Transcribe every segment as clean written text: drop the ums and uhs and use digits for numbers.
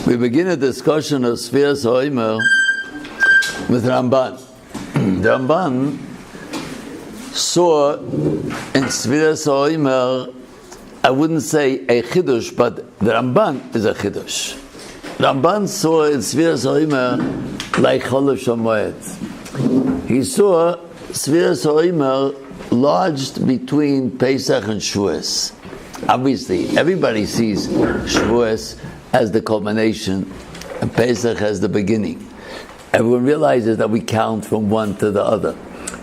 We begin a discussion of Sfiras HaOmer with Ramban. The Ramban saw in Sfiras HaOmer, I wouldn't say a Chidush, but the Ramban is a Chidush. Ramban saw in Sfiras HaOmer like Cholav Shamoed. He saw Sfiras HaOmer lodged between Pesach and Shavuos. Obviously, everybody sees Shavuos as the culmination and Pesach as the beginning. Everyone realizes that we count from one to the other.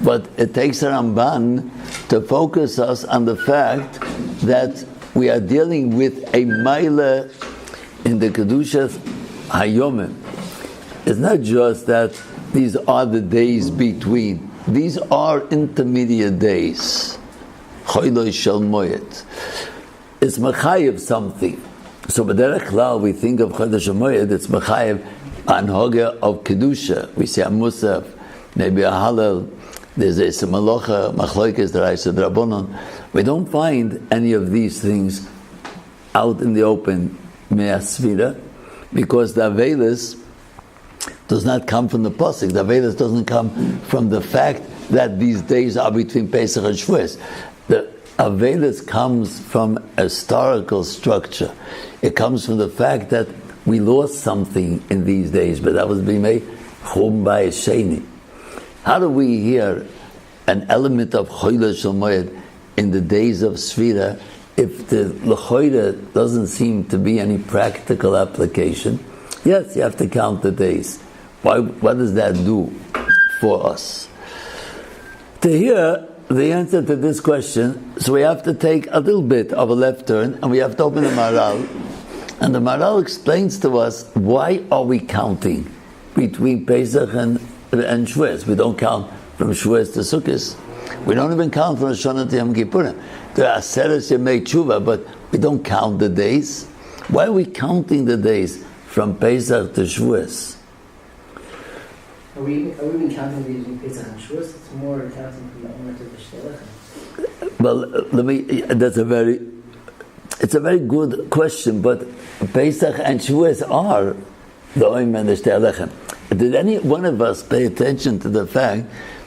But it takes a Ramban to focus us on the fact that we are dealing with a Maila in the Kedushas Hayomim. It's not just that these are the days between. These are intermediate days. Choyloi shel moed. It's mechayev something. So b'derech klal we think of Chodesh HaMoed, it's mechayev anhoga of kedusha. We say a musaf, maybe a halal. There's a semalocha, machloikes d'raisa d'rabonon. We don't find any of these things out in the open me'asvira, because the avelis does not come from the pasuk. The avelis doesn't come from the fact that these days are between Pesach and Shavuos. The avelis comes from a historical structure. It comes from the fact that we lost something in these days, but that was bimei chum ba'is sheni. How do we hear an element of choyle shel moed in the days of Sfira if the lechoyre doesn't seem to be any practical application? Yes, you have to count the days. What does that do for us? To hear the answer to this question, so we have to take a little bit of a left turn and we have to open the Maharal. And the Maharal explains to us, why are we counting between Pesach and Shavuos? We don't count from Shavuos to Sukkot. We don't even count from Rosh Hashanah to Yom Kippurim. There are Aseres Yemei Tshuva, but we don't count the days. Why are we counting the days from Pesach to Shavuos? Are we even counting these in Pesach and Shavuos? It's more counting from the Omer to the Shtei Lechem. Well, it's a very good question, but Pesach and Shavuos are the Omer and the Shtei Lechem. Did any one of us pay attention to the fact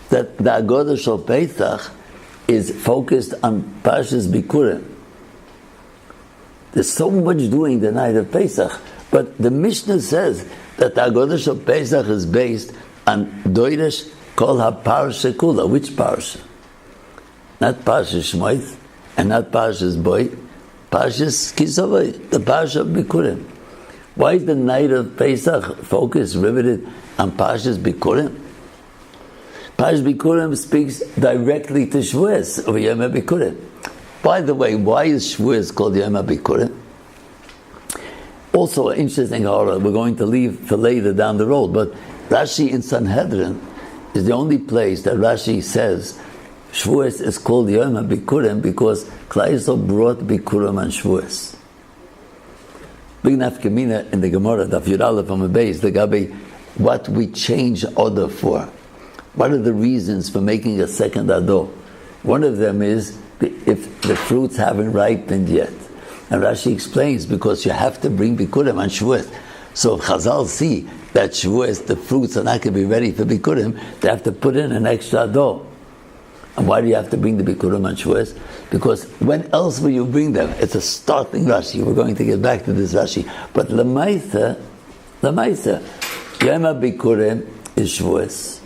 that the Agoda Shel Pesach is focused on Parshas Bikurim? There's so much doing the night of Pesach, but the Mishnah says that the Agoda Shel Pesach is based on Doiresh Kol HaParsha Kula. Which Parsha? Not Parshas Shmois and not Parshas Boi, Parshas Kisavai, the Parsha of Bikurim. Why is the night of Pesach focus riveted on Parshas Bikurim? Parshas Bikurim speaks directly to Shavuos or Yom HaBikurim. By the way, why is Shavuos called Yom HaBikurim? Also, an interesting HaRav we're going to leave for later down the road, but Rashi in Sanhedrin is the only place that Rashi says Shavuos is called Yom HaBikurim because Klal Yisrael brought Bikurim on Shavuos. Big nafkamina in the Gemara, Daf Yud Aleph from a base, the Gabi, what we change Odah for. What are the reasons for making a second Ado? One of them is if the fruits haven't ripened yet. And Rashi explains, because you have to bring Bikurim on Shavuos. So if Chazal see that Shavuos, the fruits are not going to be ready for Bikurim, they have to put in an extra Ado. And why do you have to bring the Bikurim on Shavuos? Because when else will you bring them? It's a startling Rashi. We're going to get back to this Rashi. But Lamaisa, Yom HaBikurim is Shavuos.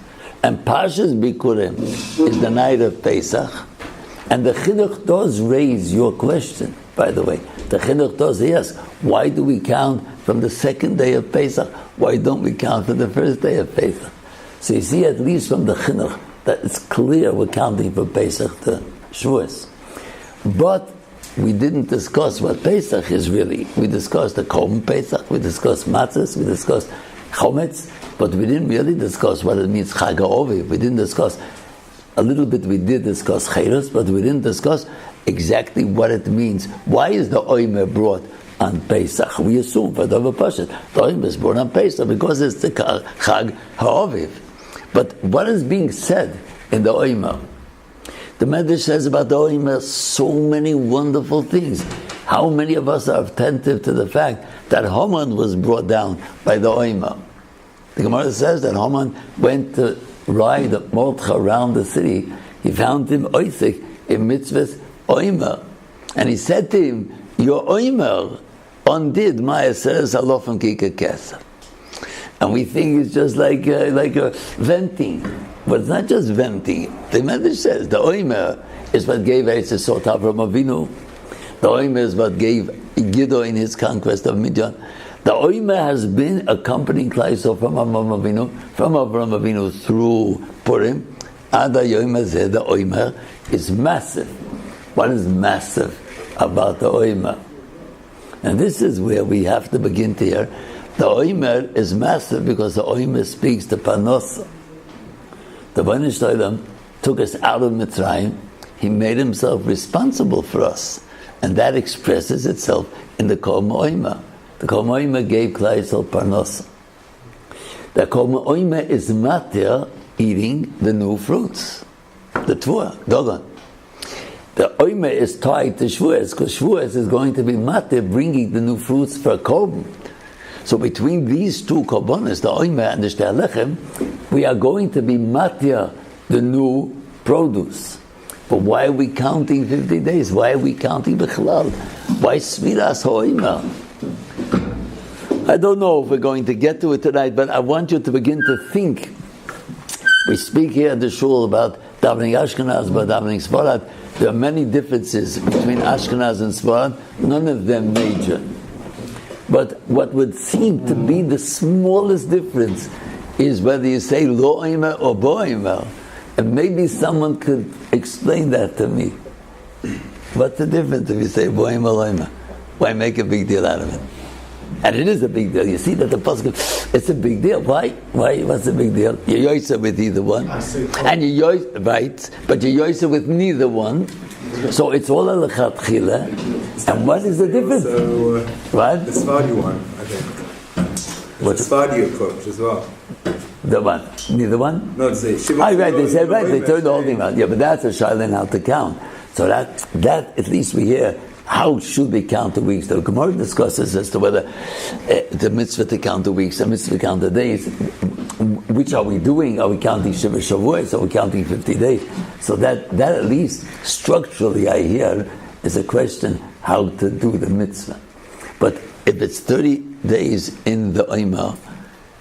And Parshas Bikurim is the night of Pesach. And the Chinuch does raise your question, by the way. The Chinuch does ask, why do we count from the second day of Pesach? Why don't we count from the first day of Pesach? So you see, at least from the Chinuch, that it's clear we're counting from Pesach to Shavuos. But we didn't discuss what Pesach is really. We discussed the Korban Pesach, we discussed Matzahs, we discussed Chometz, but we didn't really discuss what it means Chag HaOviv. We didn't discuss, a little bit we did discuss Chayros, but we didn't discuss exactly what it means. Why is the Omer brought on Pesach? We assume for the Pashat, the Omer is brought on Pesach because it's the Chag HaOviv. But what is being said in the Omer? The Medrash says about the Omer so many wonderful things. How many of us are attentive to the fact that Haman was brought down by the Oima? The Gemara says that Haman went to ride Mordechai around the city. He found him oisik in mitzvahs Oima. And he said to him, your Oimer undid my says alofan kika kesa. And we think it's just like a venting. But it's not just venting. The Medrash says the Oimer is what gave Eisesot Avram Avinu. The Oimer is what gave Gidon in his conquest of Midian. The Oimer has been accompanying Klal Yisrael from Avram Avinu through Purim. Ada Yoimer Zeh, the Oimer is massive. What is massive about the Oimer? And this is where we have to begin to hear. The Oimer is massive because the Oimer speaks to Parnosa. The Bnei Shlita took us out of Mitzrayim. He made himself responsible for us. And that expresses itself in the Kol Oimer. The Kol Oimer gave Klal Yisrael Parnosa. The Kol Oimer is matir eating the new fruits. The Tvua, Dogon. The Oimer is tied to Shavuos because Shavuos is going to be matir bringing the new fruits for a Korban. So between these two korbanos, the Oimer and the Shtei Lechem, we are going to be matir the new produce. But why are we counting 50 days? Why are we counting Bechlal? Why Smiras HaOimer? I don't know if we're going to get to it tonight, but I want you to begin to think. We speak here at the shul about davening Ashkenaz, about davening Sfarad. There are many differences between Ashkenaz and Sfarad, none of them major. But what would seem to be the smallest difference is whether you say Lo Oimer or Bo Oimer. And maybe someone could explain that to me. What's the difference if you say Bo Oimer, Lo Oimer? Why make a big deal out of it? And it is a big deal. You see that the pasuk, it's a big deal. Why? What's the big deal? You're yoysa with either one. And you're yoysa, right, but you're yoysa with neither one. So it's all a lechatchila. And what is the difference? So, what? The Sephardi one, I think. What's the Sephardi approach as well? The one? Neither one? No, they say right, they said, right, they turned the whole thing around. Yeah, but that's a shaila how to count. So that at least we hear, how should we count the weeks? The Gemara discusses as to whether the mitzvah to count the weeks, the mitzvah to count the days, which are we doing? Are we counting Shiva Shavuos? Are we counting 50 days? So that at least structurally I hear is a question how to do the mitzvah. But if it's 30 days in the Oimer,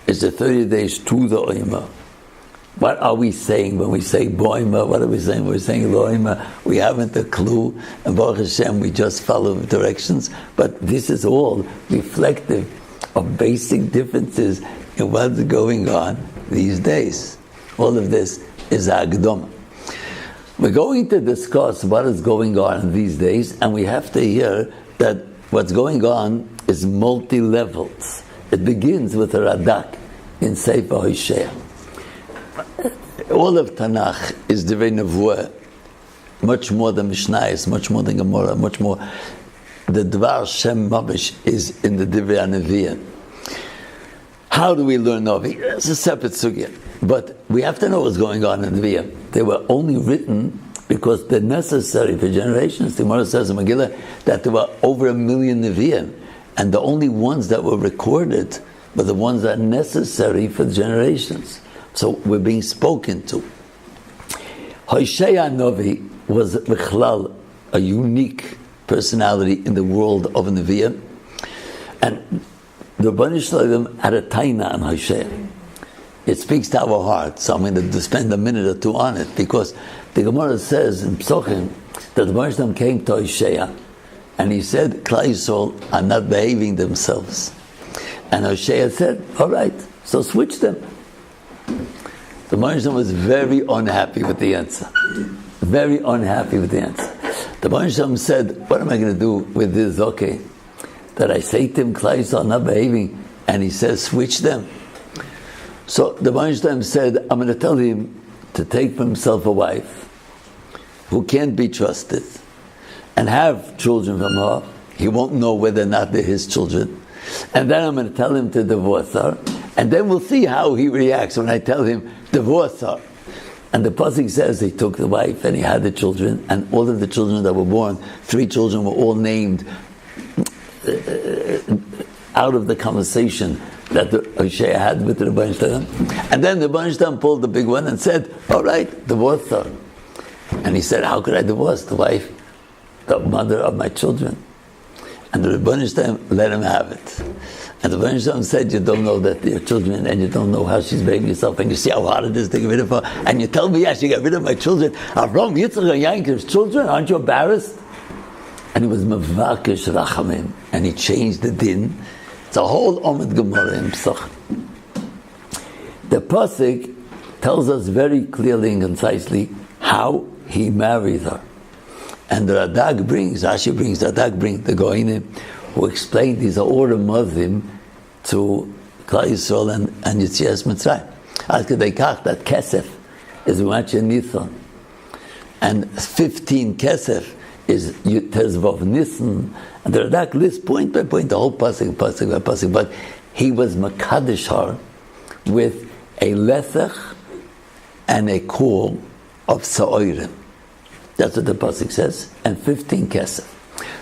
is it 30 days to the Oimer? What are we saying when we say Boimer? What are we saying? We're saying Loimer. We haven't a clue. And Baruch Hashem, we just follow the directions. But this is all reflective of basic differences in what's going on these days. All of this is Agdom. We're going to discuss what is going on these days, and we have to hear that what's going on is multi-levels. It begins with a Radak in Sefer Hosea. All of Tanakh is Divrei Nevuah, much more than Mishnayos, much more than Gemara, much more. The Dvar Shem Mamish is in the Divrei Nevi'im. How do we learn Novi? It's a separate sugya. But we have to know what's going on in Nevi'im. They were only written because they're necessary for generations. The Gemara says in Megillah that there were over 1 million Nevi'im, and the only ones that were recorded were the ones that are necessary for the generations. So we're being spoken to. Hosea Novi was Bichlal, a unique personality in the world of Nevi'im. And the Bnei Shlita had a taina on Hosea. It speaks to our heart, so I'm going to spend a minute or two on it, because the Gemara says in Psochim that the Bnei Shlita came to Hosea, and he said, Klal Yisrael are not behaving themselves. And Hosea said, all right, so switch them. The Bnei was very unhappy with the answer. Very unhappy with the answer. The Bnei said, what am I going to do with this? Okay, that I say to him, Klal Yisrael are not behaving, and he says, switch them. So the Bnei said, I'm going to tell him to take for himself a wife who can't be trusted and have children from her. He won't know whether or not they're his children. And then I'm going to tell him to divorce her. And then we'll see how he reacts when I tell him, divorce her. And the pasuk says he took the wife and he had the children, and all of the children that were born, 3 children were all named out of the conversation that the Hoshea had with the Rebbeinu Shalom. And then the Rebbeinu Shalom pulled the big one and said, all right, divorce her. And he said, how could I divorce the wife, the mother of my children? And the Rebbeinu Shalom let him have it. And the Rebbeinu Shalom said, you don't know that they're children, and you don't know how she's behaving herself, and you see how hard it is to get rid of her, and you tell me I should get rid of my children. Avram, Yitzchak, and Yaakov's children, aren't you embarrassed? And he was mevakesh rachamim, and he changed the din. It's a whole Omid Gemara in Pesach. The pasuk tells us very clearly and concisely how he married her. And the Radak brings the Goinim, who explained these are all the Muslim to Klal Yisrael and Yitzias Mitzrayim. Ad kedei kach that kesef is Umache Nisan, and 15 kesef is Tezvav Nisan, and the Radak lists point by point the whole pasuk by pasuk. But he was Makadesh her with a lesech and a kol of Sa'orim. That's what the pasuk says, and 15 kesef.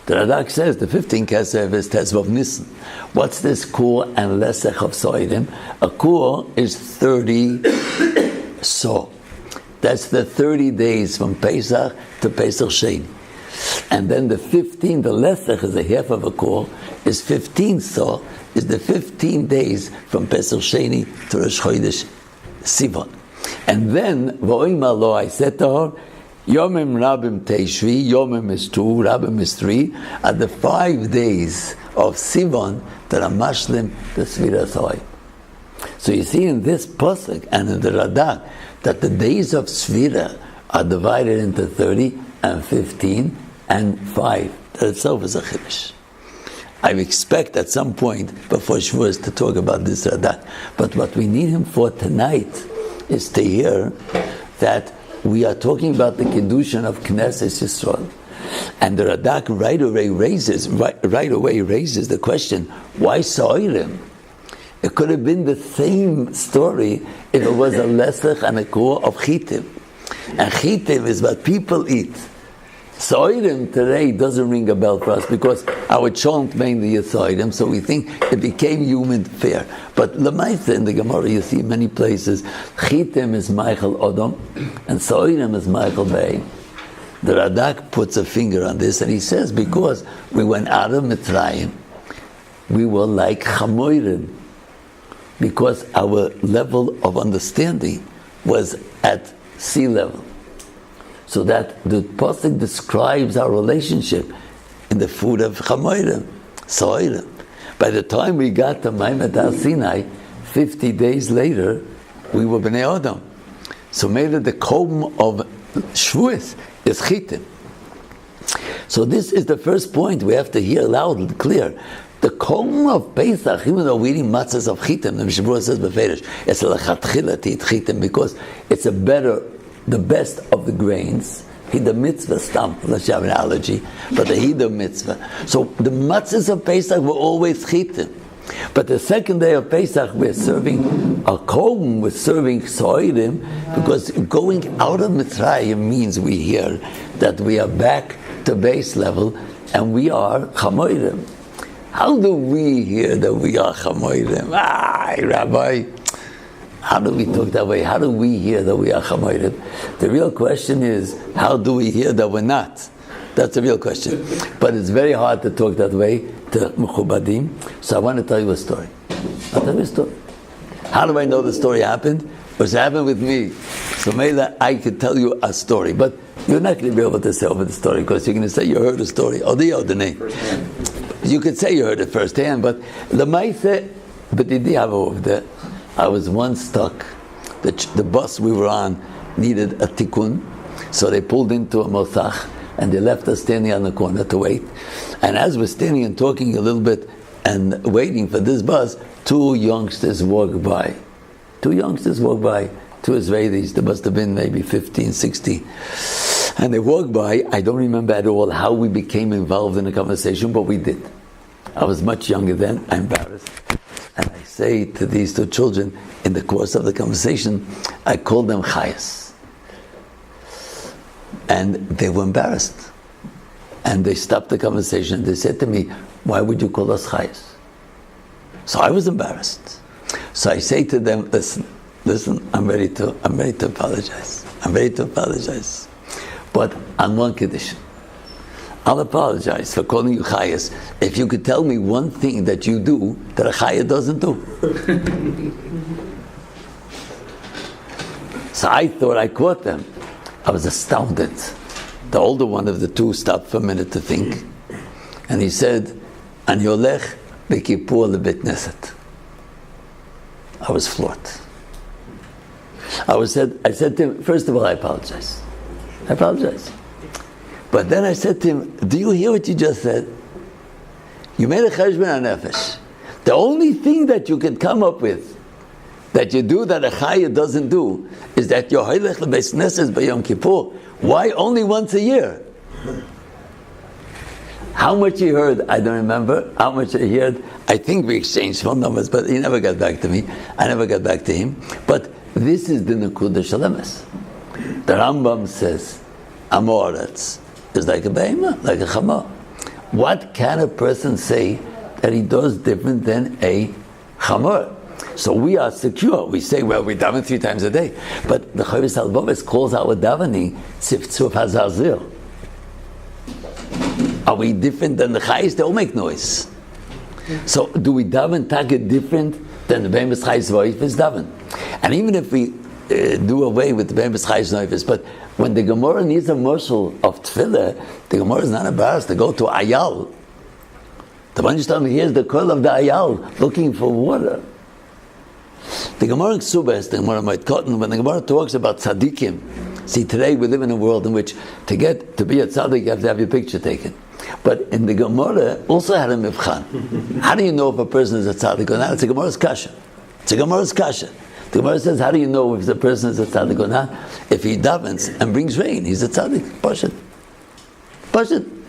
The Radak says the 15 kesef is Tezvav Nisan. What's this kol and lesech of Sa'orim? A kol is 30 so. That's the 30 days from Pesach to Pesach Sheni. And then the 15, the lesech is a half of a kol, is 15 so, is the 15 days from Pesach Sheni to Rosh Chodesh Sivan. And then, V'oimar lo, I said to her, Yomim Rabim Teishvi, Yomim is 2, Rabim is 3, are the 5 days of Sivan that are mashlim the Sviras Hoy. So you see in this pasuk and in the Radak that the days of Svira are divided into 30 and 15 and 5. That itself is a chiddush. I expect at some point before Shavuos to talk about this Radak. But what we need him for tonight is to hear that we are talking about the Kiddushin of Knesset Yisrael. And the Radak right away raises the question, why Sa'orim? It could have been the same story if it was a lesech and a kol of chitim. And chitim is what people eat. Sa'orim today doesn't ring a bell for us because our chant mainly is Sa'orim, so we think it became human fare. But Lamaisa in the Gemara you see many places, chitim is Michael Odom and Sa'orim is Michael Bey. The Radak puts a finger on this and he says because we went out of Mitzrayim, we were like Chamoirim, because our level of understanding was at sea level. So that the pasuk describes our relationship in the food of Chamoirim, Sa'orim. By the time we got to Maimet Sinai, 50 days later, we were Bnei Adam. So maybe the comb of Shavuos is Chitim. So this is the first point we have to hear loud and clear. The comb of Pesach, even though we're eating matzahs of Chitim, the Mishnah says beferish, it's a lechatchila to eat Chitim because it's the best of the grains. Hida mitzvah stamp, unless you have an allergy, but the Hida mitzvah. So the matzahs of Pesach were always Chitim. But the second day of Pesach, we're serving a comb, we're serving Sa'orim, because going out of Mitzrayim means we hear that we are back to base level and we are Chamoirim. How do we hear that we are Chamoirim? Rabbi, how do we talk that way? How do we hear that we are Chamoirim? The real question is, how do we hear that we're not? That's the real question. But it's very hard to talk that way to Mechubadim. So I want to tell you a story. I'll tell you a story. How do I know the story happened? Because it happened with me. So maybe I could tell you a story. But you're not going to be able to say over the story because you're going to say you heard the story. Or the name. You could say you heard it firsthand, but the Maise, but I was once stuck. The bus we were on needed a tikkun, so they pulled into a mosach and they left us standing on the corner to wait. And as we're standing and talking a little bit and waiting for this bus, two youngsters walked by. Two Israelis, they must have been maybe 15, 16. And they walked by. I don't remember at all how we became involved in the conversation, but we did. I was much younger then, I'm embarrassed. And I say to these two children, in the course of the conversation, I called them Chayas. And they were embarrassed. And they stopped the conversation. They said to me, why would you call us chayes? So I was embarrassed. So I say to them, listen, I'm ready to apologize. I'm ready to apologize. But on one condition. I'll apologize for calling you chayes if you could tell me one thing that you do that a chayes doesn't do. So I thought I caught them. I was astounded. The older one of the two stopped for a minute to think. And he said, An yolech b'kipur lebet knesset. I was floored. I said to him, first of all, I apologize. But then I said to him, do you hear what you just said? You made a cheshbon hanefesh. The only thing that you can come up with that you do that a chayah doesn't do is that you're hoylech lebeit knesset b'yom kippur. Why only once a year? How much he heard, I don't remember. How much he heard, I think we exchanged phone numbers, but he never got back to me. I never got back to him. But this is the Nekuda Shalemes. The Rambam says, Amoretz is like a behemah, like a chamor. What can a person say that he does different than a chamor? So we are secure. We say, well, we daven 3 times a day. But the Chavis Halvoves calls our davening Tzif HaZazir. Are we different than the Chayes? They all make noise. So do we daven target different than the Behemoth Chayes Voifis daven? And even if we do away with the Behemoth Chayes Voifis, but when the Gemara needs a morsel of tefillah, the Gemara is not embarrassed to go to Ayal. The one who's telling me, here's the call of the Ayal, looking for water. The Gemara in Ksubas, the Gemara Moed Katan, when the Gemara talks about tzaddikim, see, today we live in a world in which to be a tzaddik, you have to have your picture taken. But in the Gemara also had a mivchan. How do you know if a person is a tzaddik or not? It's a Gemara's kasha. The Gemara says, how do you know if the person is a tzaddik or not? If he davens and brings rain, he's a tzaddik. Pashut.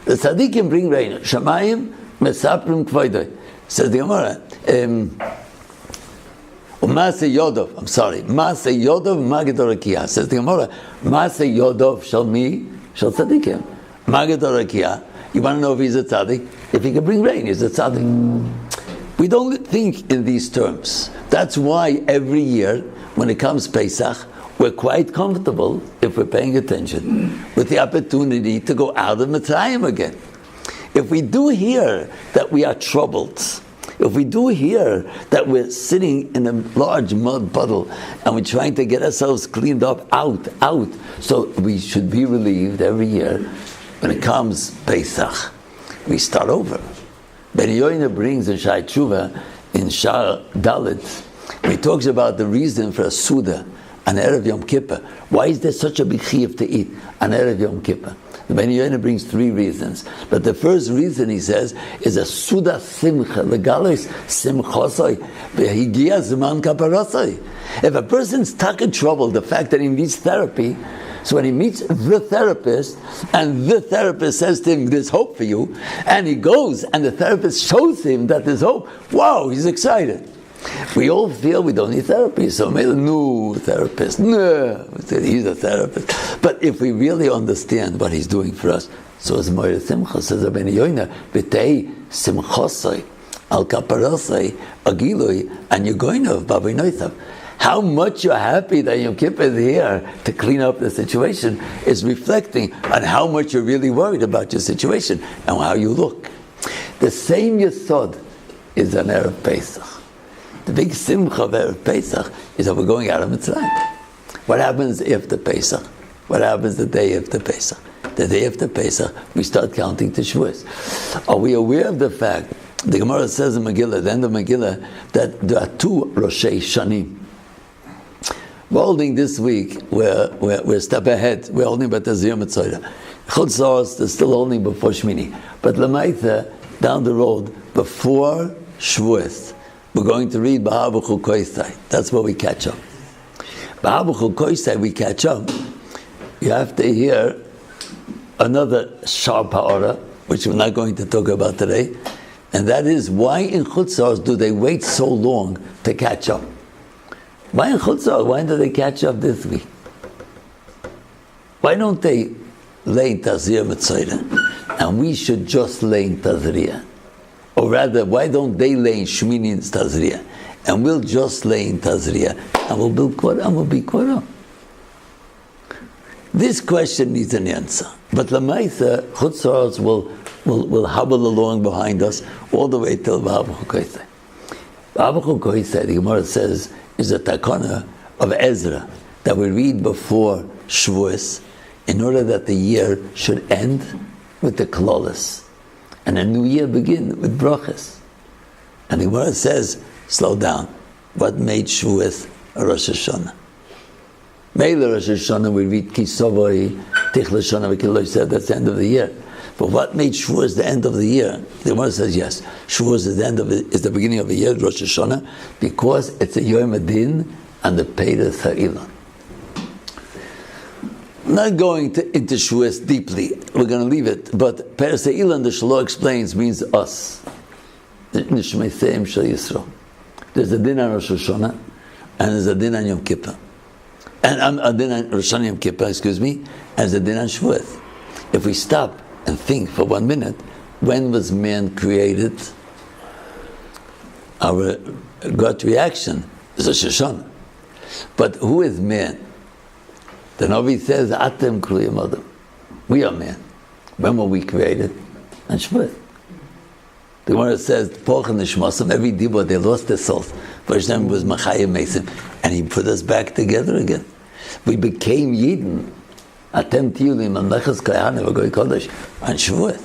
The tzaddikim bring rain. Shamayim mesaprim kvoidoi. Says the Gemara. Maaseh Yodov. I'm sorry. Maaseh Yodov magid orakia. Says the Gemara. Maaseh Yodov shall me shall tzaddikim. Magid orakia. You want to know if he's a tzaddik? If he can bring rain, he's a tzaddik. We don't think in these terms. That's why every year, when it comes Pesach, we're quite comfortable, if we're paying attention, with the opportunity to go out of Mitzrayim again. If we do hear that we are troubled, if we do hear that we're sitting in a large mud puddle and we're trying to get ourselves cleaned up out, so we should be relieved every year. When it comes Pesach, we start over. Ben Yoina brings in Shai Tshuva in Shar Dalit, he talks about the reason for a Suda on Erev Yom Kippur. Why is there such a big chiyuv to eat on Erev Yom Kippur? The Ben Yoina brings 3 reasons. But the first reason, he says, is a Suda Simcha, Legalis Simchosoi, Behigia Zman Kaparosoi. If a person's stuck in trouble, the fact that he needs therapy, so when he meets the therapist, and the therapist says to him, there's hope for you, and he goes, and the therapist shows him that there's hope, wow, he's excited. We all feel we don't need therapy, so maybe a new therapist, no, he's a therapist. But if we really understand what he's doing for us, so as Moira Simcha says, Ben Yoina, B'tei Simchosai, Al Kaparosai, Agiloi, and you're going to Babi Noithav. How much you're happy that Yom Kippur is here to clean up the situation is reflecting on how much you're really worried about your situation and how you look. The same Yesod is an Erev Pesach. The big simcha of Erev Pesach is that we're going out of Mitzrayim. What happens after Pesach? What happens the day after Pesach? The day after Pesach, we start counting to Shavuos. Are we aware of the fact, the Gemara says in Megillah, the end of Megillah, that there are 2 Roshei Shanim. We're holding this week, we're a step ahead. We're holding Batazir Mitzorah. Chutz La'aretz is still holding before Shmini. But Lamaitha, down the road, before Shavuos, we're going to read B'har B'chul Koisai. That's where we catch up. B'har B'chul Koisai, we catch up. You have to hear another sharp ha'ara, which we're not going to talk about today. And that is, why in Chutz La'aretz do they wait so long to catch up? Why in Chutz La'aretz? Why do they catch up this week? Why don't they lay Tazir Mitzorah? and we should just lay in Tazria. Or rather, why don't they lay in Shmini and Tazria? And we'll just lay in Tazria, and we'll build Korah, and we'll be Korah. This question needs an answer. But Lamaitha, Chutzars will hobble along behind us all the way till V'Habachu Koisei. V'Habachu Koisei, the Gemara says, is a takana of Ezra that we read before Shavuos in order that the year should end with the Klolos and a new year begin with brachas. And the Gemara says, slow down. What made Shavuos a Rosh Hashanah? Meila Rosh Hashanah, we read Kisovoi, Tichle Shana V'Kiloi said that's the end of the year. But what made Shavuos the end of the year? The Gemara says yes. Shavuos is the beginning of the year, Rosh Hashanah, because it's a Yom Adin and the Peiras Ha'ilon. Not going into Shavuos deeply, we're going to leave it. But Peiras Ha'ilon, the Shalom explains, means us. Nishmeiseim Shal Yisro. There's a din on Rosh Hashanah, and there's a din on Yom Kippur. And a din on Rosh Hashanah Yom Kippur, and there's a din on Shavuos. If we stop and think for 1 minute, when was man created? Our gut reaction is Rosh Hashanah. But who is man? The Navi says, Atem Kriyam Adam. We are man. When were we created? On Shavuos. The Gemara says, Poch and Nishmasam, every dibur, they lost their souls. Hashem was Machayim Mesim, and He put us back together again. We became Yidden. Atem Tiyulim, Mamlechas Kayane, V'Goy Kodesh, on Shavuos.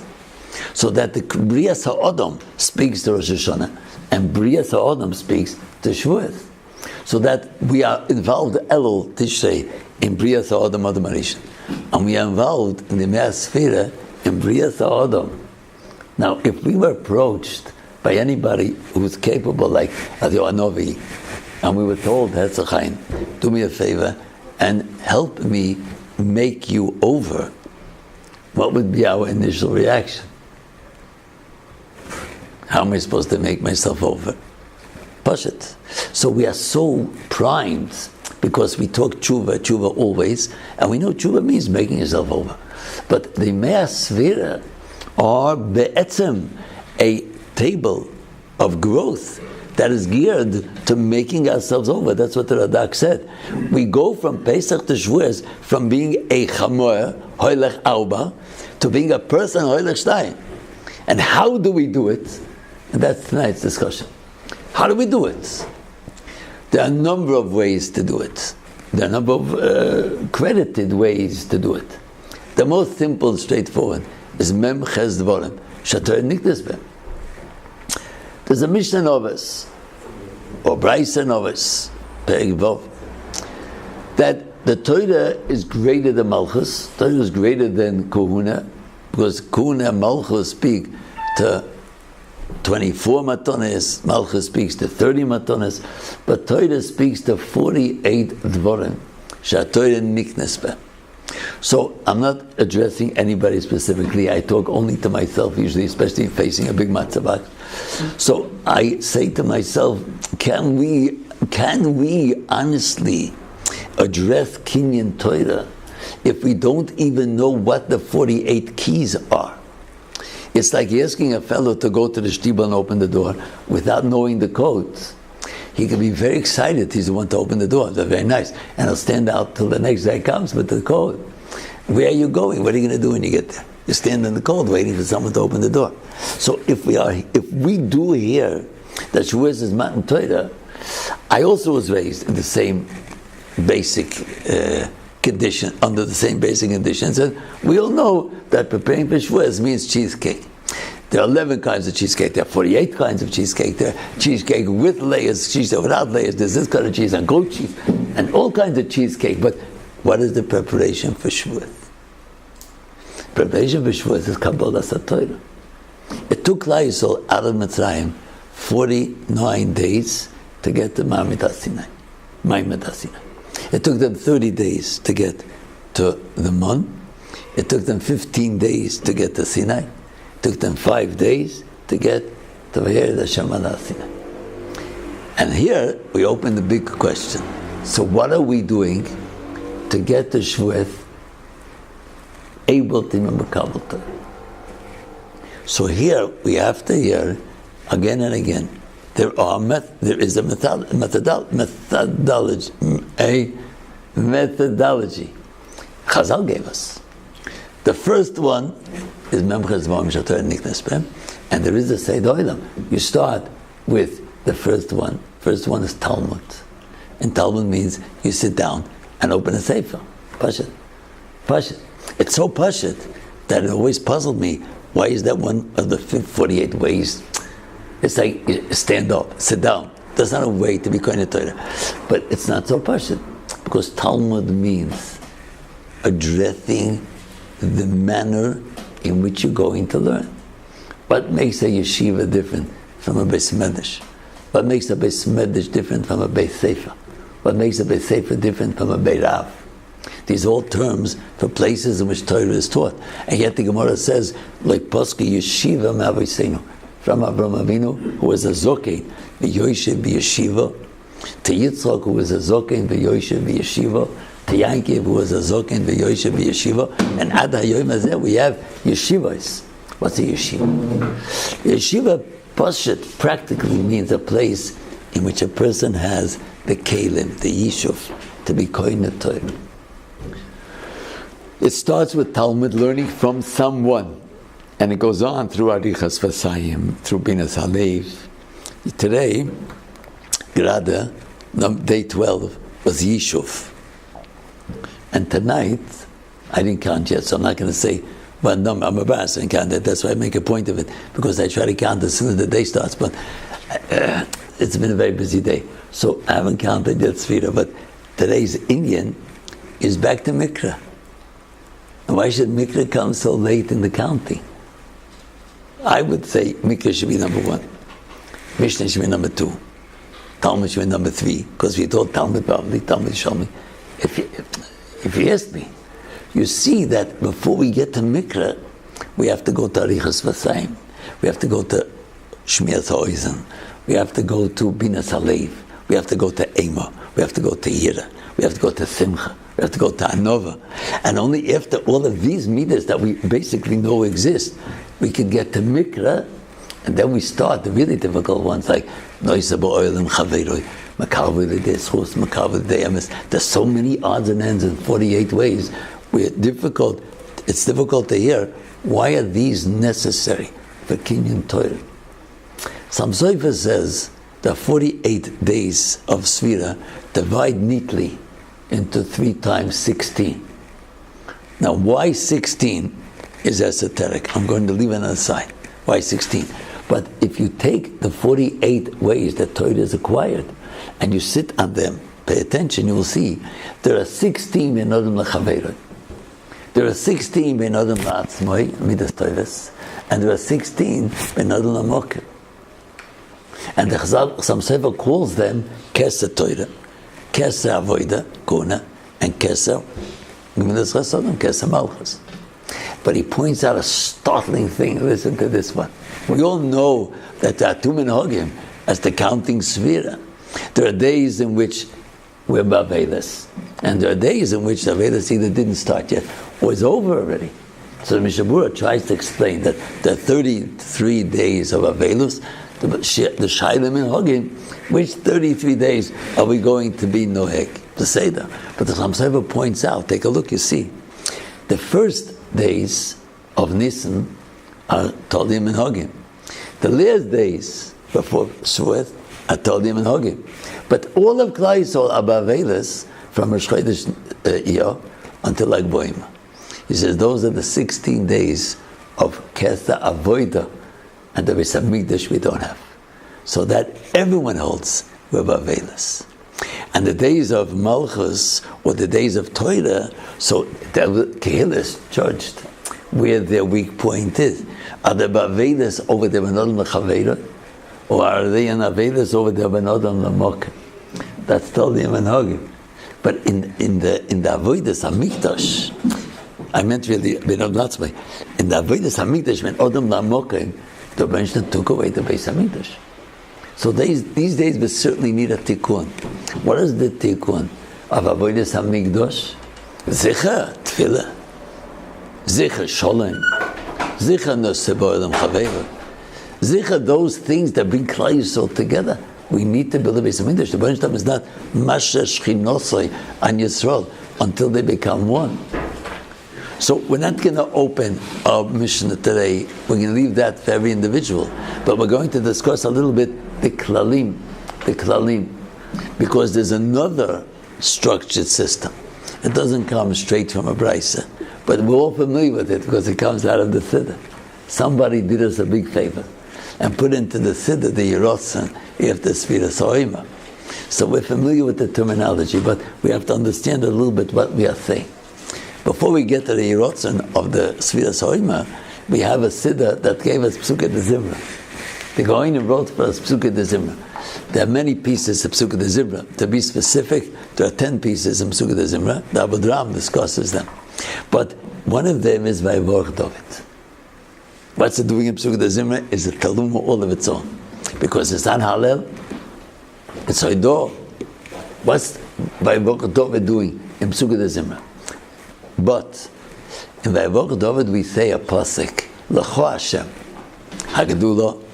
So that the Brias HaOdom speaks to Rosh Hashanah, and Brias HaOdom speaks to Shavuos. So that we are involved, Elul Tishrei, in Brias HaOdom Adam Arishan. And we are involved in the Mea Sfira, in Brias HaOdom. Now, if we were approached by anybody who's capable, like Adioanovi, and we were told, Hetzachayim, do me a favor and help me make you over, what would be our initial reaction? How am I supposed to make myself over? Push it. So we are so primed because we talk tshuva always, and we know tshuva means making yourself over. But the Mea Svira are be'etzem, a table of growth that is geared to making ourselves over. That's what the Radak said. We go from Pesach to Shavuos, from being a chamor, hoylech arba, to being a person, hoylech shtayim. And how do we do it? And that's tonight's discussion. How do we do it? There are a number of ways to do it. There are a number of credited ways to do it. The most simple, straightforward, is Mem Ches Dvorim. Shator Nikdas Bem. There's a Mishnah Novus, or Braisa Novus, Perek Vov, that the Torah is greater than Malchus. Torah is greater than Kohuna, because Kohuna and Malchus speak to 24 matones, Malchus speaks to 30 matones, but Torah speaks to 48 Dvorim. Shator Nikdas Bem. So I'm not addressing anybody specifically. I talk only to myself usually, especially facing a big matzah. So I say to myself, can we honestly address Kinyan Torah if we don't even know what the 48 keys are? It's like asking a fellow to go to the shtibel and open the door without knowing the codes. He can be very excited. He's the one to open the door. They're very nice. And he'll stand out till the next guy comes with the code. Where are you going? What are you going to do when you get there? You stand in the cold waiting for someone to open the door. So if we do hear that Shavuos is Matan Torah, I also was raised in the same basic condition, under the same basic conditions. And we all know that preparing for Shavuos means cheesecake. There are 11 kinds of cheesecake. There are 48 kinds of cheesecake. There are cheesecake with layers, cheesecake without layers. There's this kind of cheese and goat cheese and all kinds of cheesecake. But what is the preparation for Shavuos? Preparation for Shavuos is Kabbalah Satorah. It took Klal Yisrael out of Mitzrayim 49 days to get to Ma'amid HaSinai. It took them 30 days to get to the Mon. It took them 15 days to get to Sinai. It took them 5 days to get to Vayered Hashem al Sinai. And here we open the big question. So what are we doing to get to Shavuos able to remember Kabbalah Torah? So here we have to hear again and again. There is a methodology. Chazal gave us. The first one is Memchas V'Amshator Niknas Bem, and there is a Seder Olam. You start with the first one. First one is Talmud, and Talmud means you sit down and open a sefer. Pashut. It's so pashut that it always puzzled me. Why is that one of the 48 ways? It's like stand up, sit down. That's not a way to be kohen Torah. But it's not so pashut, because Talmud means addressing the manner in which you're going to learn. What makes a yeshiva different from a beis medrash? What makes a beis medrash different from a beis sefer? What makes a beis sefer different from a beis rav? These are all terms for places in which Torah is taught. And yet the Gemara says, like Belsky, yeshiva ma'avoseinu. From Avraham Avinu, who was a zokein, v'yoshev b'yeshiva, to Yitzchak, who was a zokein, v'yoshev b'yeshiva, to Yankov, who was a zokein, v'yoshev b'yeshiva, and ad hayom hazeh we have yeshivas. What's a yeshiva? Yeshiva, pashut, practically means a place in which a person has the kelim, the yishuv, to be kohen Torah. It starts with Talmud, learning from someone. And it goes on through Arichas Vasayim, through Binas Halev. Today, Grada, day 12, was Yishuv. And tonight, I didn't count yet, so I'm not going to say, but no, I'm embarrassed I didn't count that. That's why I make a point of it, because I try to count as soon as the day starts. But it's been a very busy day. So I haven't counted yet Sfira, but today's Indian is back to Mikra. And why should Mikra come so late in the counting? I would say Mikra should be number 1, Mishnah should be number 2, Talmud should be number 3, because we told Talmud probably, Talmud Shalmi. If you ask me, you see that before we get to Mikra, we have to go to Arichas Vasayim, we have to go to Shmiras HaOizen, we have to go to Binas Halev, we have to go to Ema, we have to go to Yira, we have to go to Simcha, we have to go to Anova. And only after all of these midas that we basically know exist, we can get to Mikra, and then we start the really difficult ones like Noisa Ba'olim Chaveroi, Makarvoi L'Deschus, Makarvoi L'De'emes. There's so many odds and ends in 48 ways. It's difficult to hear, why are these necessary for Kinyan Torah? Some Sofer says the 48 days of Sfira divide neatly into 3 times 16. Now, why 16 is esoteric? I'm going to leave it on the side. Why 16? But if you take the 48 ways that Torah is acquired, and you sit on them, pay attention, you will see there are 16 ben Adam l'chaveroi. There are 16 ben Adam la'atzmoi, midas toivus, and there are 16 ben Adam l'mokim. And the Chazal, some Sefer calls them Keser Torah, Keser Avoida, Kuna, and Keser Gemilas Chesodom, Keser Malchus. But he points out a startling thing. Listen to this one. We all know that there are 2 minhagim as the counting Sfira. There are days in which we're Bavelis, and there are days in which the Avelis either didn't start yet or is over already. So the Mishabura tries to explain that there are 33 days of Avelus, the Shailim Minhagim, which 33 days are we going to be Noheg, the Seder? But the Chamsever points out, take a look, you see, the first days of Nisan are Tolim and Hagim. The last days before Suez are Tolim and Hagim. But all of Klal Yisrael are Bavelis from Rosh Chodesh Iyar until Lag Boima. He says those are the 16 days of Ketha Avoida, and the Beis HaMikdash we don't have. So that everyone holds we're Bavelis. And the days of Malchus, or the days of Torah, so the Kehillah is judged where their weak point is. Are the Bavelis over there Benodam L'Chaveira, or are they in Avelis over there Benodam L'Mok? That's totally in Menhagim. But in the Avodas HaMikdash, I meant really Benodam Latzmai, in the Avodas HaMikdash, Benodam L'Mokim, the Rebbeinu took away the Beis HaMikdash. So these days we certainly need a tikkun. What is the tikkun of Avodas HaMikdash? Zichar, Tefillah. Zichar, Sholem. Zicha noseboilam chaveva. Zicha those things that bring Klal Yisrael together. We need to build a base of English. The Baruch is not Masha Shchinosoi and Yisrael until they become one. So we're not going to open our Mishnah today. We're going to leave that for every individual. But we're going to discuss a little bit the Klalim, because there's another structured system. It doesn't come straight from a Brisa, but we're all familiar with it because it comes out of the Siddur. Somebody did us a big favor and put into the Siddur the Yerotzen after Sfiras Ha'omer. So we're familiar with the terminology, but we have to understand a little bit what we are saying. Before we get to the Yerotzen of the Sfiras Ha'omer, we have a Siddur that gave us Psukei de Zimra. The Goinim wrote for us Psukei de Zimra. There are many pieces of Psukei de Zimra. To be specific, there are 10 pieces in Psukei de Zimra. The Abu Dram discusses them. But one of them is Vayvorch David. What's it doing in Psukei de Zimra is a Talmud all of its own. Because it's not Hallel, it's Hoidor. What's Vayvorch David doing in Psukei de Zimra? But in Vayvorch David we say a pasuk, L'cho Hashem, Hagdula,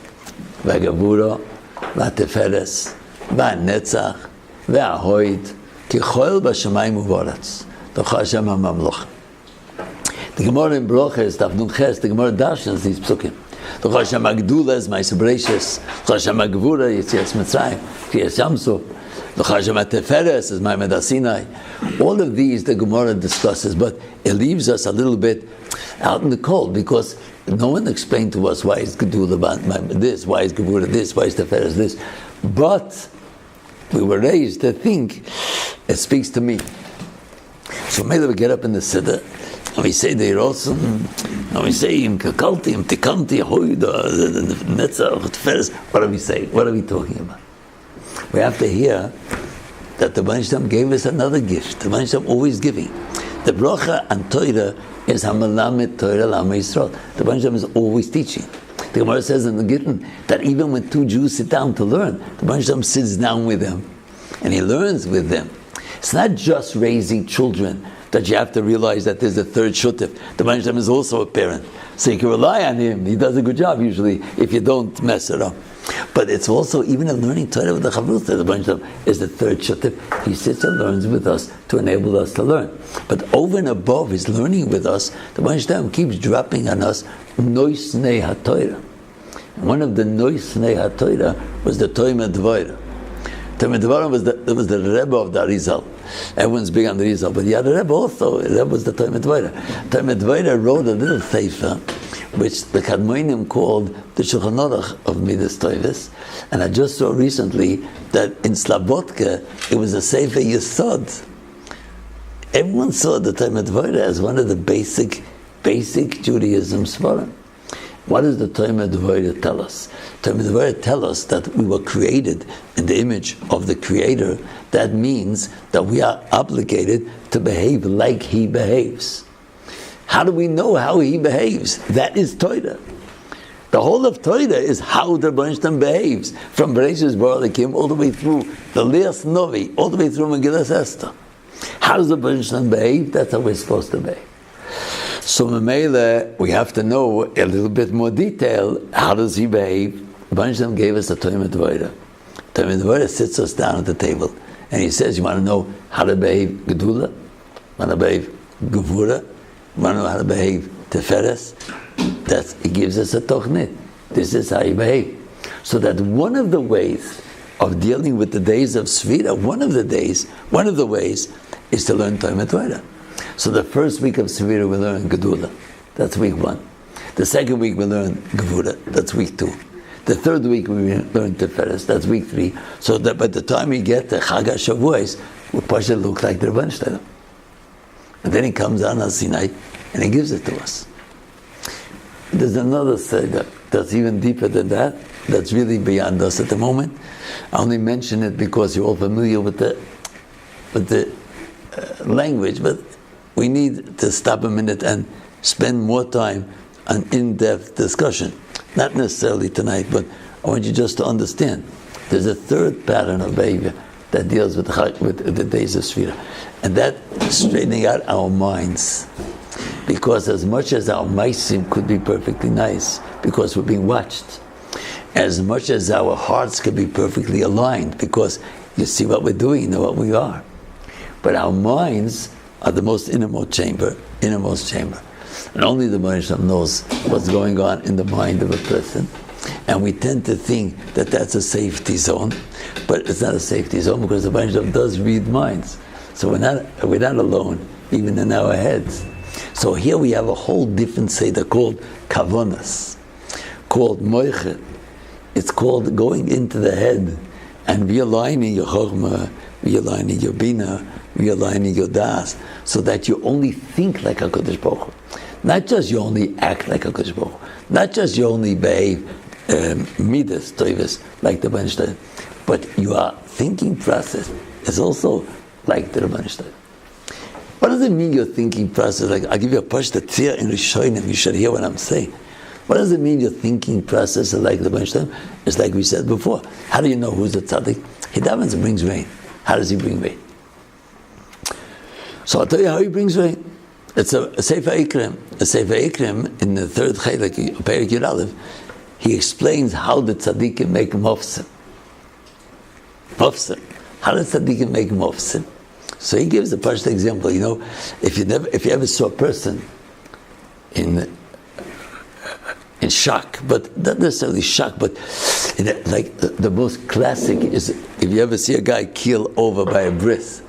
V'Gavura, V'Teferes, V'Netzach, V'Ahoid, Kichoel B'Shamayim U'Voretz, L'cho Hashem HaMamloch. The Gemara in Brocha is Tavnun Ches, the Gemara Darshans these psukim. L'cho Hashem Hagdula is Ma'aser Bereishis, L'cho Hashem Hagvura, Yetzias Mitzrayim, Kriyas Yamsuf, L'cho Hashem HaTeferes is Ma'amed Sinai. All of these the Gemara discusses, but it leaves us a little bit out in the cold because no one explained to us why is Gedula this, why is Gevura this, why is Teferes this. But we were raised to think it speaks to me. So maybe we get up in the Siddur and we say the Yerotzen, and we say Im Kakalti, Im Tikanti, Hoida, Netzach, Teferes. What are we saying? What are we talking about? We have to hear that the Baruch gave us another gift. The Baruch always giving. The Bracha and Torah is Hamalamet Torah L'Am Yisrael. The Baruch is always teaching. The Gemara says in the Gittin that even when two Jews sit down to learn, the Baruch sits down with them and he learns with them. It's not just raising children that you have to realize that there's a third Shutif. The Baruch is also a parent. So you can rely on him. He does a good job usually if you don't mess it up. But it's also, even in learning Torah with the Chavruta, the Baruch is the third Shutif. He sits and learns with us to enable us to learn. But over and above his learning with us, the Baruch keeps dropping on us Noisnei HaTorah. One of the Noisnei HaTorah was the Toimei Dvorah. Toimei Dvorah was the Rebbe of the Arizal. Everyone's big on the Arizal, but he had a Rebbe also. The Rebbe was the Toimei Dvorah. Toimei Dvorah wrote a little sefer which the Kadmonim called the Shulchan Aruch of Midas Toives. And I just saw recently that in Slabodka, it was a Sefer Yesod. Everyone saw the Toimei Dvorah as one of the basic Judaism svarim. What does the Toimei Dvorah tell us? Toimei Dvorah tell us that we were created in the image of the Creator. That means that we are obligated to behave like He behaves. How do we know how he behaves? That is Torah. The whole of Torah is how the Baruch behaves, from Bereshis Bara Elokim all the way through the last Novi, all the way through Megillas Esther. How does the Baruch behave? That's how we're supposed to behave. So Mamela, we have to know a little bit more detail. How does he behave? The Baruch gave us the Toimei Dvorah. Toimei Dvorah sits us down at the table, and he says, "You want to know how to behave Gedula? Want to behave Gevura? Want to know how to behave Teferes?" He gives us a tochnit. This is how you behave. So that one of the ways of dealing with the days of Sfira, one of the ways is to learn Toimei Dvorah. So the first week of Sfira we learn Gedula. That's week 1. The second week we learn Gevura. That's week 2. The third week we learn Teferes. That's week 3. So that by the time we get to Chag HaShavuos, we Pasha look like the Rebbeinu Shalom. And then he comes down on Sinai and he gives it to us. There's another side that's even deeper than that, that's really beyond us at the moment. I only mention it because you're all familiar with the language, but we need to stop a minute and spend more time on in-depth discussion. Not necessarily tonight, but I want you just to understand. There's a third pattern of behavior that deals with the days of Sfira. And that straightening out our minds. Because as much as our maisim could be perfectly nice, because we're being watched, as much as our hearts could be perfectly aligned, because you see what we're doing, you know what we are. But our minds are the most innermost chamber. And only the Baruch Shem knows what's going on in the mind of a person. And we tend to think that that's a safety zone, but it's not a safety zone because the Baruch Shem does read minds. So we're not alone, even in our heads. So here we have a whole different seder called kavonas, called moichet. It's called going into the head and realigning your chokmah, realigning your bina, realigning your das, so that you only think like HaKadosh Baruch Hu. Not just you only act like HaKadosh Baruch Hu. Not just you only behave midas, toivas, like the Rebbeinu Shlita, but your thinking process is also like the Rebbeinu Shlita. What does it mean your thinking process? Like, I'll give you a push to tzir in Rishonim, you should hear what I'm saying. What does it mean your thinking process is like the Rebbeinu Shlita? It's like we said before. How do you know who's the tzaddik? He davens and brings rain. How does he bring rain? So I'll tell you how he brings rain. It's a Sefer Ikrim. A Sefer Ikrim, in the third Chelek, Perek Yud Aleph, he explains how the tzaddikim make mofsim. Mofsim. How does tzaddikim make mofsim? So he gives a partial example. You know, if you ever saw a person in shock, but not necessarily shock, but like the most classic is if you ever see a guy keel over by a bris.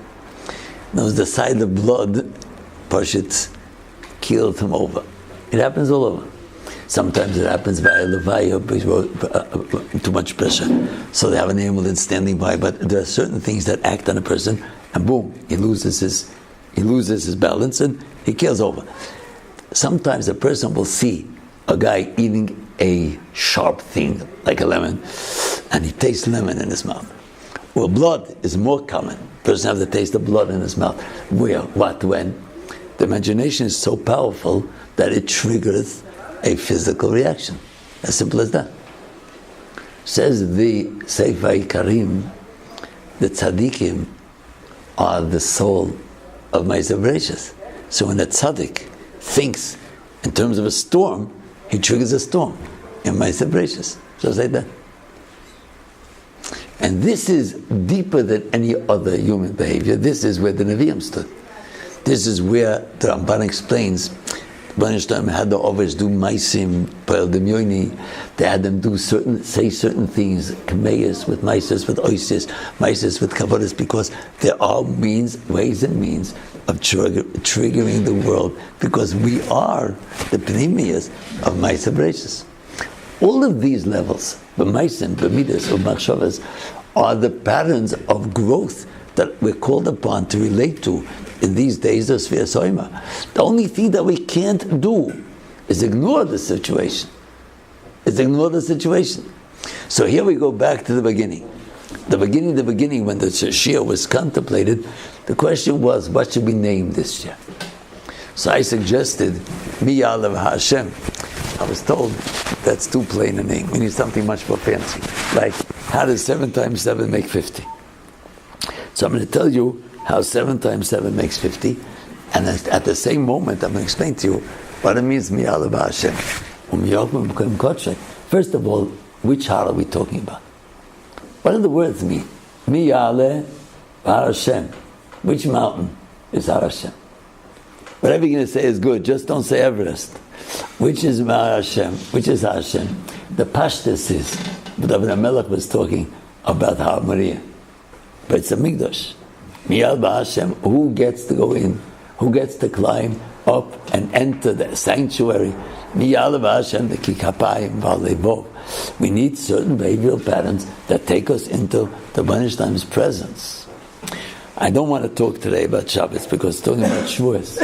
Now the side of blood, Pashit keeled him over. It happens all over. Sometimes it happens by a levaya, too much pressure. So they have an ambulance standing by, but there are certain things that act on a person, and boom, he loses his balance and he keels over. Sometimes a person will see a guy eating a sharp thing, like a lemon, and he tastes lemon in his mouth. Well, blood is more common. A person has the taste of blood in his mouth. Where? What? When? The imagination is so powerful that it triggers a physical reaction. As simple as that. Says the Sefer Karim, the tzaddikim are the soul of Ma'aser Bereishis. So when a tzaddik thinks in terms of a storm, he triggers a storm in Ma'aser Bereishis. Just like that. And this is deeper than any other human behavior. This is where the Nevi'im stood. This is where the Ramban explains Baruch had the others do maisim, Pe'el Demyoni. They had them say certain things, Kameis with maisis, with oisis, maisis with kavodas, because there are ways and means of triggering the world, because we are the pneumias of Ma'aser Bereishis. All of these levels, b'maisim, b'midas, or machshavas, are the patterns of growth that we're called upon to relate to in these days of Sfir Soima. The only thing that we can't do is ignore the situation. So here we go back to the beginning. The beginning when the Shia was contemplated, the question was, what should we name this year? So I suggested, Mi Ya'alev Hashem. I was told that's too plain a name. We need something much more fancy. Like, how does 7 times 7 make 50? So I'm going to tell you how 7 times 7 makes 50, and at the same moment I'm going to explain to you what it means, Mi Ya'alev Hashem. First of all, which Har are we talking about? What do the words mean? Mi Ya'alev Hashem. Which mountain is Har Hashem? Whatever you're going to say is good, just don't say Everest. Which is Har Hashem? Which is Har Hashem? The Pashtus is, David HaMelech was talking about Har Maria. But it's a Mikdash. Mi Ya'alev Hashem, who gets to go in? Who gets to climb up and enter the sanctuary? Mi Ya'alev Hashem, the Kikapayim, V'alevov. We need certain behavioral patterns that take us into the Baruch Hashem's presence. I don't want to talk today about Shabbos because talking about Shavuos,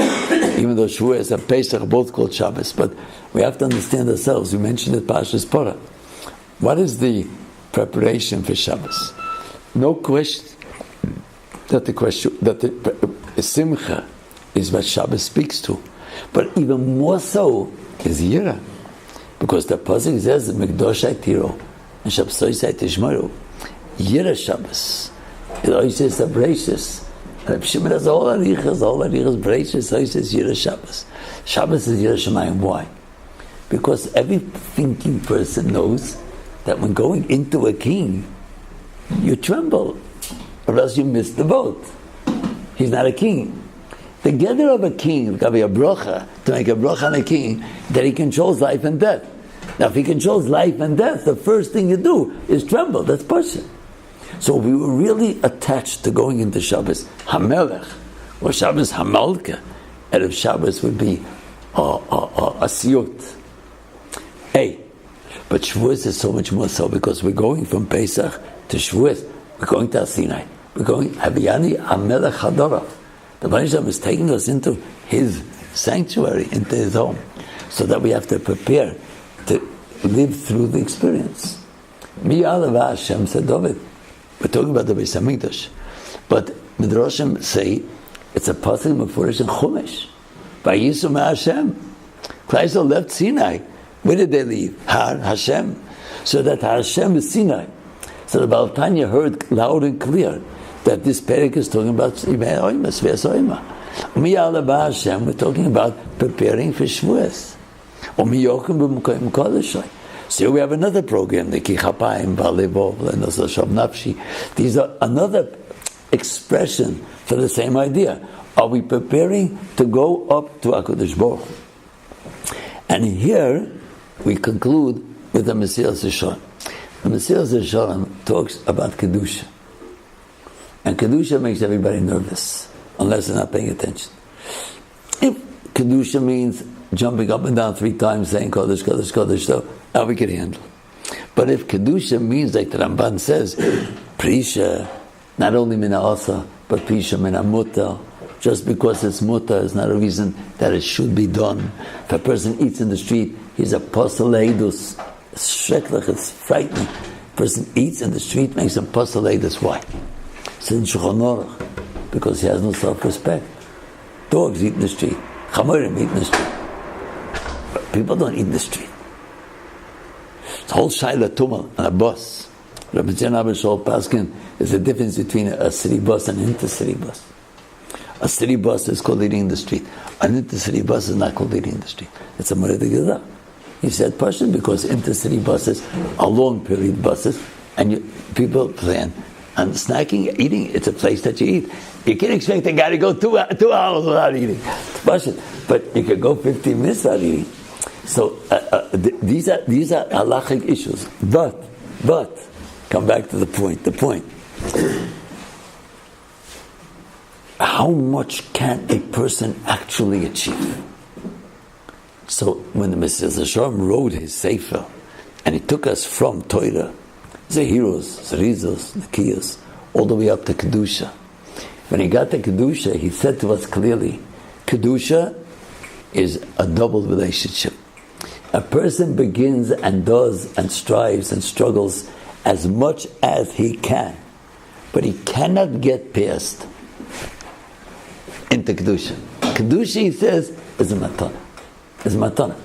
even though Shavuos and Pesach are both called Shabbos, but we have to understand ourselves. We mentioned it Parshas Porah. What is the preparation for Shabbos? No question that the Simcha is what Shabbos speaks to, but even more so is Yira, because the pasuk says Mikdosh Tiro and Shabbos Tishmaru. Yira Shabbos. It always says Abrasius. Reb Shimon has all arichas, Bereishis, Hoises, Yireh Shabbos. Shabbos is Yireh Shamayim. Why? Because every thinking person knows that when going into a king, you tremble, or else you miss the boat. He's not a king. The gather of a king, it's got to be a bracha, to make a bracha on a king, that he controls life and death. Now if he controls life and death, the first thing you do is tremble. That's person. So we were really attached to going into Shabbos HaMelech, or Shabbos HaMalka. And if Shabbos would be a siyut. Hey, but Shavuos is so much more so because we're going from Pesach to Shavuos. We're going to Sinai. We're going Haviyani HaMelech Hadara. The Baruch Shem is taking us into his sanctuary, into his home, so that we have to prepare to live through the experience. Mi Alav Hashem said David. We're talking about the Beis Hamikdash, but Midrashim say it's a pasuk mefurish in Chumash. Vayisu Hashem. Klal Yisrael left Sinai. Where did they leave? Har Hashem. So that Hashem is Sinai. So the Baal Tanya heard loud and clear that this parak is talking about Yimei Oima, Svias Oima. Mi Alav Hashem. We're talking about preparing for Shavuos. Umi Yokim b'Mukayim Kodeshai. So we have another program, the Kichapayim, Balevov, and also Shav Nafshi. These are another expression for the same idea. Are we preparing to go up to HaKadosh Baruch Hu? And here we conclude with the Mesilas Yesharim. The Mesilas Yesharim talks about Kedusha. And Kedusha makes everybody nervous, unless they're not paying attention. If Kedusha means jumping up and down 3 times, saying Kodesh, Kodesh, Kodesh, so now we can handle. But if Kedusha means, like the Ramban says, Prisha, not only Mina Asa, but Prisha Mina Muta, just because it's Muta is not a reason that it should be done. If a person eats in the street, he's a Poseleidus. It's shreklach, it's frightening. A person eats in the street, makes him Poseleidus. Why? It's in Shulchan Aruch, because he has no self-respect. Dogs eat in the street. Chamorim eat in the street. But people don't eat in the street. It's a whole shaila tumal on a bus. Rabbi Tzon Abba Shaul Paskin is the difference between a city bus and an intercity bus. A city bus is called eating in the street. An intercity bus is not called eating in the street. It's a Moed Gedah. He said Pashton because intercity buses are long period buses and people plan. And snacking, eating, it's a place that you eat. You can't expect a guy to go 2 hours without eating. But you can go 15 minutes without eating. So these are halachic issues. But come back to the point. The point: how much can a person actually achieve? So when the Mesilas Yesharim wrote his sefer, and he took us from Torah, Zehiros, Zerizos, Nekiyos, all the way up to Kedusha. When he got to Kedusha, he said to us clearly, Kedusha is a double relationship. A person begins and does and strives and struggles as much as he can, but he cannot get past into Kedusha. Kedusha, he says, is a matana. Is a matana.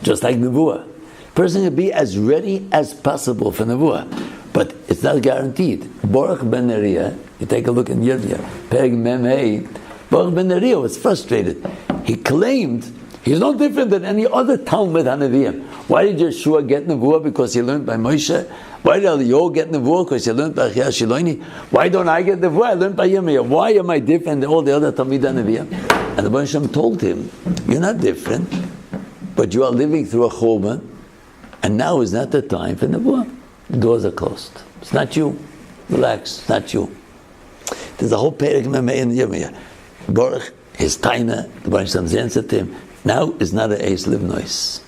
Just like Nevuah. Person can be as ready as possible for Nevuah, but it's not guaranteed. Baruch ben Neriah, you take a look in Yirmiyah, Perek Mem Hey, Baruch ben Neriah was frustrated. He claimed he's no different than any other Talmud HaNevi'im. Why did Yeshua get Nevuah? Because he learned by Moshe. Why did Eliyahu get Nevuah? Because he learned by Achia Shiloni. Why don't I get Nevuah? I learned by Yirmiyah. Why am I different than all the other Talmud HaNevi'im? And the Baruch Shem told him, you're not different, but you are living through a Churban, and now is not the time for Nevuah. The doors are closed. It's not you. Relax, it's not you. There's a whole Perek Memei in Yirmiyah. Baruch, his taina, the Baruch Shem answered to him, now is not an Eis Liv Nois.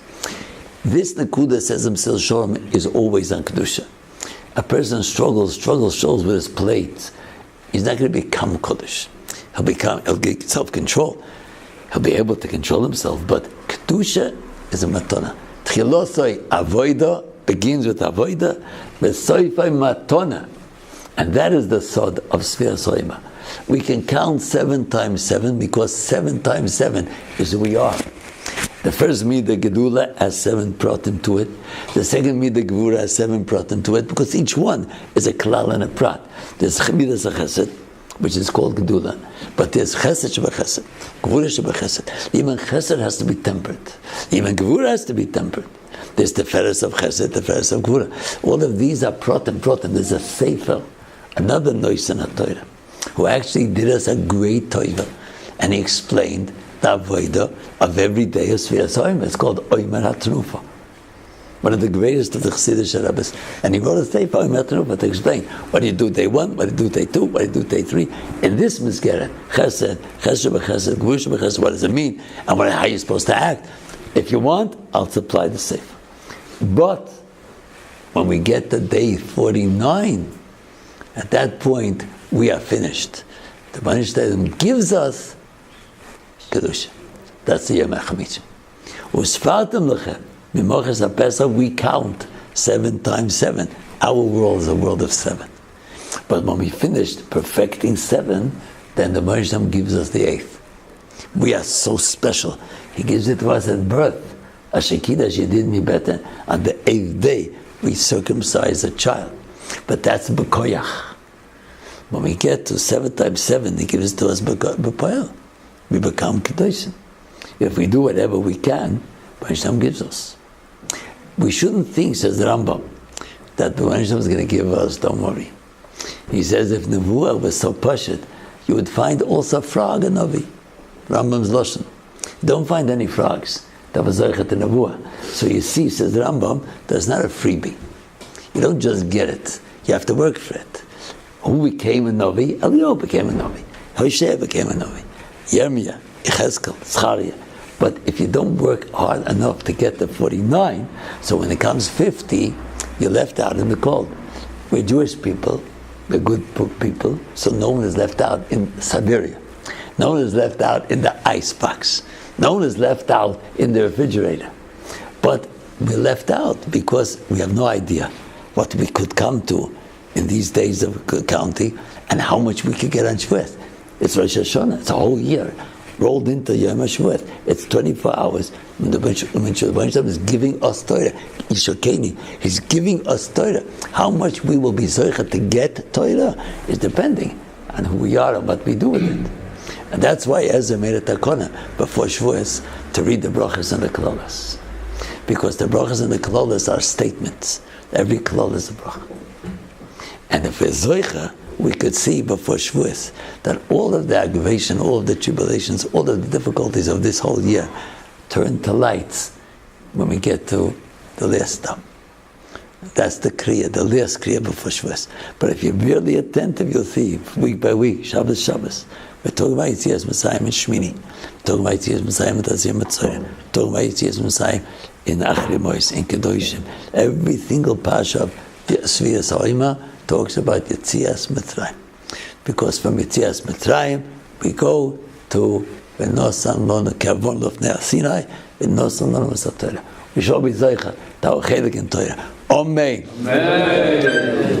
This Nakuda, says Mesilas Yesharim, is always on Kedusha. A person struggles with his plate. He's not going to become Kodesh. He'll get self-control. He'll be able to control himself. But Kedusha is a matana. Tchilosoi avoida begins with avoida, besoifai matana. And that is the sod of Sfiras Oima. We can count 7 times 7 because 7 times 7 is who we are. The first Midah Gedula has 7 pratim to it. The second Midah Gevura has 7 pratim to it because each one is a klal and a prat. There's Midas HaChesed, which is called Gedula. But there's Chesed Shebechesed, Gevura Shebechesed. Even Chesed has to be tempered. Even Gevura has to be tempered. There's the Feres of Chesed, the Feres of Gevura. All of these are protem. There's a Sefer, another Noisen HaTorah, who actually did us a great Toiva, and he explained the Avodah of every day of Sfiras Oimer. It's called Oimer HaTrufa, one of the greatest of the Chassidish rabbis. And he wrote a Sefer Oimer HaTrufa to explain what do you do day 1, what do you do day 2, what do you do day 3. In this Mizgeret, Chesed, Chesed B'Chesed, Gevura B'Chesed, what does it mean, and how are you supposed to act? If you want, I'll supply the Sefer. But when we get to day 49, at that point we are finished. The Baruch Shalom gives us Kedusha. That's the Yom HaChamitzah. Usfartem lechem mimoches HaPesach. We count 7 times 7. Our world is a world of 7. But when we finished perfecting 7, then the Baruch Shalom gives us the 8th. We are so special. He gives it to us at birth. A Shekida, she did me better. On the 8th day, we circumcise a child. But that's B'koyach. When we get to 7 times 7, he gives it to us B'poel. We become Kedoshim. If we do whatever we can, Hashem gives us. We shouldn't think, says the Rambam, that the Hashem is going to give us, don't worry. He says if Nevuah was so pashut, you would find also frog and Navi. Rambam's Lashon. Don't find any frogs. That was Zoichet and Nevuah. So you see, says the Rambam, there's not a freebie. You don't just get it. You have to work for it. Who became a Navi? Eliyahu became a Navi. Hoshea became a Navi. Yirmiyah, Yechezkel, Zechariah. But if you don't work hard enough to get to 49, so when it comes 50, you're left out in the cold. We're Jewish people, we're good people, so no one is left out in Siberia. No one is left out in the icebox. No one is left out in the refrigerator. But we're left out because we have no idea what we could come to in these days of counting and how much we could get on Shvuot. It's Rosh Hashanah. It's a whole year rolled into Yom HaShvuot. It's 24 hours. When the Baruch is giving us Torah, he's giving us Torah. How much we will be zoicha to get Torah is depending on who we are and what we do with it. And that's why Ezra made a takona before Shavuos to read the brachas and the klolas. Because the brachas and the klolas are statements. Every klol is a bracha. And if we're zoicha, we could see before Shavuos that all of the aggravation, all of the tribulations, all of the difficulties of this whole year turn to lights when we get to the last stop. That's the kriya, the last kriya before Shavuos. But if you're really attentive, you'll see week by week, Shabbos. We're talking about Yitzias Mitzrayim in Shmini. We're talking about Yitzias Mitzrayim in Taziyah Mitzrayim. We're talking about Yitzias Mitzrayim in Achri Mois, in Kedoshim. Every single pasha of Sfiras Oima talks about Yitzias Mitzrayim. Because from Yitzias Mitzrayim, we go to V'nosan Lonu Kavon Lofnei Sinai, V'nosan Lonu Masat Torah. We shall be Zaycha, Ta'u Chelik in Torah. Amen. Amen.